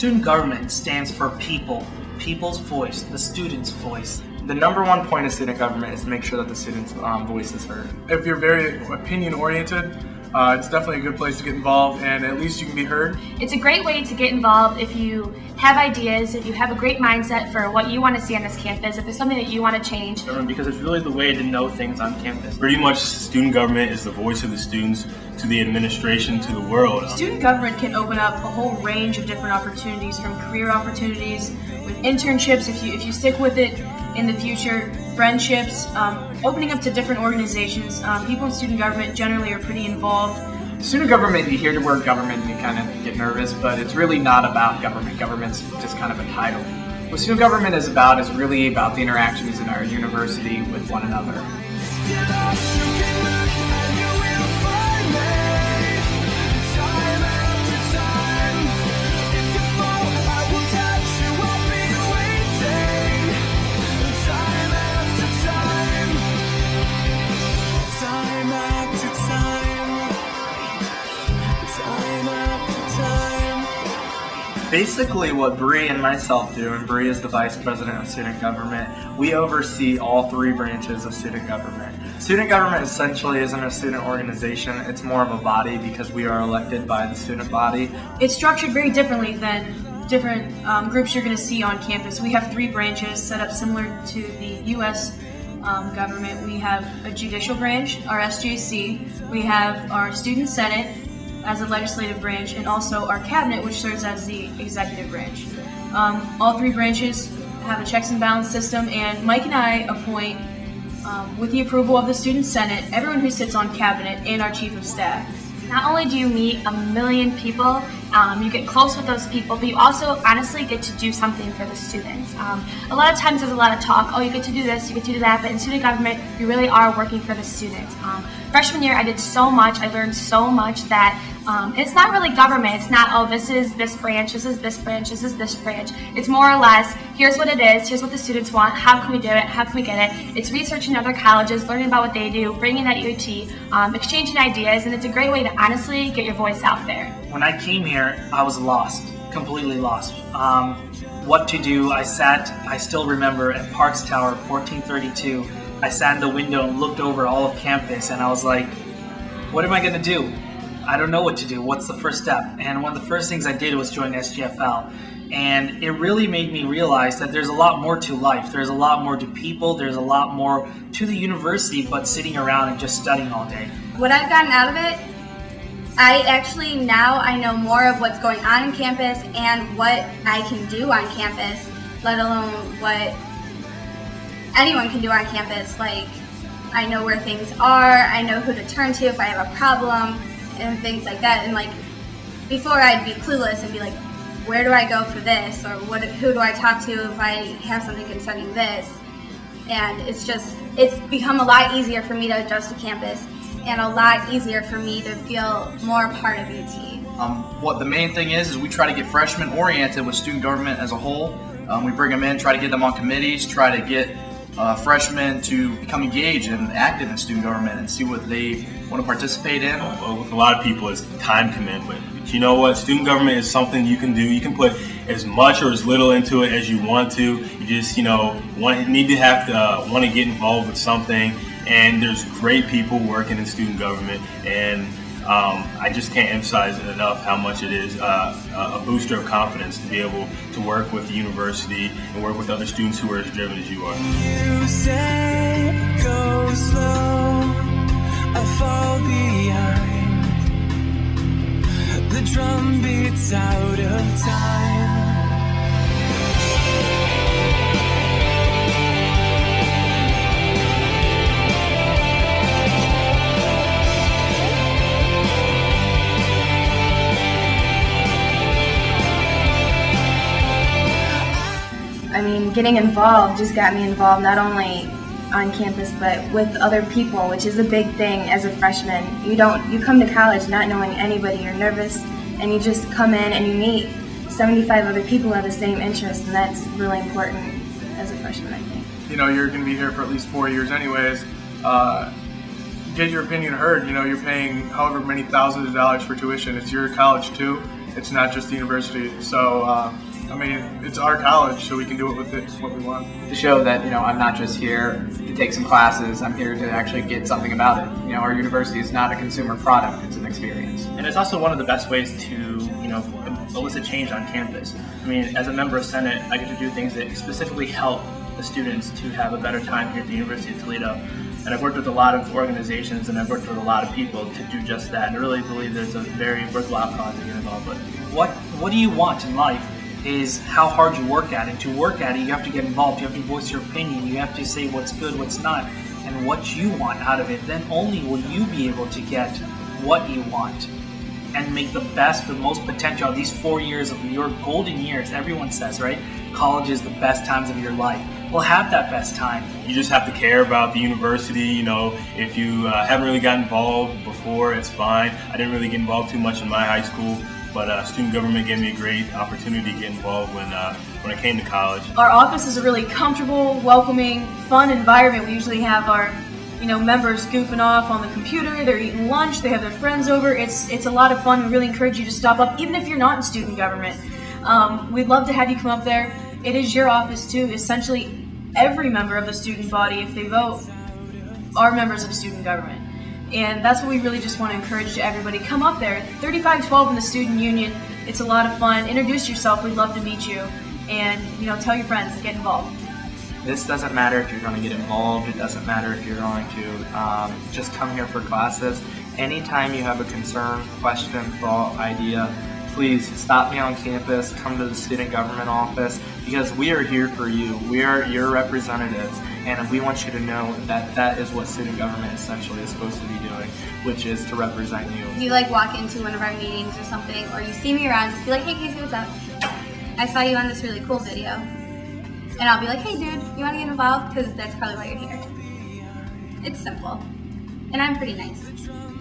Student government stands for people, people's voice, the student's voice. The number one point of student government is to make sure that the student's voice is heard. If you're very opinion-oriented, it's definitely a good place to get involved, and at least you can be heard. It's a great way to get involved if you have ideas, if you have a great mindset for what you want to see on this campus, if there's something that you want to change. Because it's really the way to know things on campus. Pretty much student government is the voice of the students to the administration, to the world. Student government can open up a whole range of different opportunities, from career opportunities, with internships if you stick with it in the future, friendships, opening up to different organizations. People in student government generally are pretty involved. Student government, you hear the word government and you kind of get nervous, but it's really not about government. Government's just kind of a title. What student government is really about the interactions in our university with one another. Basically what Bree and myself do, and Bree is the Vice President of Student Government, we oversee all three branches of student government. Student government essentially isn't a student organization, it's more of a body because we are elected by the student body. It's structured very differently than different groups you're going to see on campus. We have three branches set up similar to the U.S. government. We have a judicial branch, our SJC, we have our student senate as a legislative branch, and also our cabinet, which serves as the executive branch. All three branches have a checks and balance system, and Mike and I appoint, with the approval of the student senate, everyone who sits on cabinet and our chief of staff. Not only do you meet a million people, you get close with those people, but you also honestly get to do something for the students. A lot of times there's a lot of talk, oh, you get to do this, you get to do that, but in student government, you really are working for the students. Freshman year, I did so much, I learned so much that it's not really government. It's not, oh, this is this branch, this is this branch, this is this branch. It's more or less, here's what it is, here's what the students want, how can we do it, how can we get it. It's researching other colleges, learning about what they do, bringing that UT, exchanging ideas, and it's a great way to honestly get your voice out there. When I came here, I was lost, completely lost. What to do, I still remember at Parks Tower, 1432, I sat in the window and looked over all of campus, and I was like, what am I going to do? I don't know what to do. What's the first step? And one of the first things I did was join SGFL. And it really made me realize that there's a lot more to life. There's a lot more to people. There's a lot more to the university, but sitting around and just studying all day. What I've gotten out of it, I know more of what's going on in campus and what I can do on campus, let alone what anyone can do on campus. Like, I know where things are, I know who to turn to if I have a problem, and things like that. And like, before I'd be clueless and be like, where do I go for this, or who do I talk to if I have something concerning this? And it's become a lot easier for me to adjust to campus, and a lot easier for me to feel more a part of UT. What the main thing is we try to get freshmen oriented with student government as a whole. We bring them in, try to get them on committees, try to get freshmen to become engaged and active in student government and see what they want to participate in. With a lot of people, it's time commitment. But you know what? Student government is something you can do. You can put as much or as little into it as you want to. You just, want to get involved with something. And there's great people working in student government, and I just can't emphasize enough how much it is a booster of confidence to be able to work with the university and work with other students who are as driven as you are. You say go slow, I fall behind. The drum beats out of time. I mean, getting involved just got me involved not only on campus but with other people, which is a big thing as a freshman. You come to college not knowing anybody, you're nervous, and you just come in and you meet 75 other people who have the same interests, and that's really important as a freshman, I think. You're going to be here for at least 4 years anyways. Get your opinion heard. You're paying however many thousands of dollars for tuition. It's your college too, It's not just the university. So, I mean, it's our college, so we can do it with it what we want. To show that, I'm not just here to take some classes, I'm here to actually get something about it. Our university is not a consumer product, it's an experience. And it's also one of the best ways to, elicit change on campus. I mean, as a member of Senate, I get to do things that specifically help the students to have a better time here at the University of Toledo. And I've worked with a lot of organizations and I've worked with a lot of people to do just that. And I really believe there's a very worthwhile cause to get involved with. What do you want in life is how hard you work at it. To work at it, you have to get involved, you have to voice your opinion, you have to say what's good, what's not, and what you want out of it. Then only will you be able to get what you want and make the best, the most potential of these 4 years of your golden years. Everyone says, right? College is the best times of your life. Well, have that best time. You just have to care about the university. If you haven't really gotten involved before, it's fine. I didn't really get involved too much in my high school, but student government gave me a great opportunity to get involved when I came to college. Our office is a really comfortable, welcoming, fun environment. We usually have our members goofing off on the computer, they're eating lunch, they have their friends over. It's a lot of fun. We really encourage you to stop up, even if you're not in student government. We'd love to have you come up there. It is your office too. Essentially, every member of the student body, if they vote, are members of student government. And that's what we really just want to encourage to everybody. Come up there, 3512 in the student union. It's a lot of fun. Introduce yourself. We'd love to meet you. And, tell your friends to get involved. This doesn't matter if you're going to get involved. It doesn't matter if you're going to just come here for classes. Anytime you have a concern, question, thought, idea, please stop me on campus, come to the student government office, because we are here for you. We are your representatives, and we want you to know that that is what student government essentially is supposed to be doing, which is to represent you. If you walk into one of our meetings or something, or you see me around, just be like, hey Casey, what's up? I saw you on this really cool video. And I'll be like, hey dude, you want to get involved? Because that's probably why you're here. It's simple. And I'm pretty nice.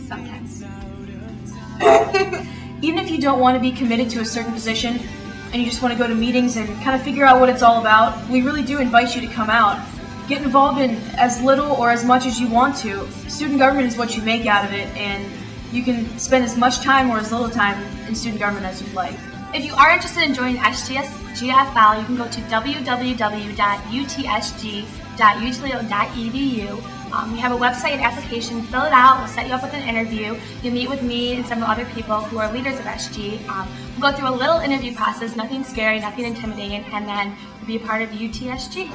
Sometimes. Even if you don't want to be committed to a certain position, and you just want to go to meetings and kind of figure out what it's all about, we really do invite you to come out. Get involved in as little or as much as you want to. Student government is what you make out of it, and you can spend as much time or as little time in student government as you'd like. If you are interested in joining SGS.GFL, you can go to www.UTSG.UTOLEDO.EDU. We have a website and application. Fill it out. We'll set you up with an interview. You'll meet with me and some other people who are leaders of SG. We'll go through a little interview process, nothing scary, nothing intimidating, and then you'll be a part of UTSG.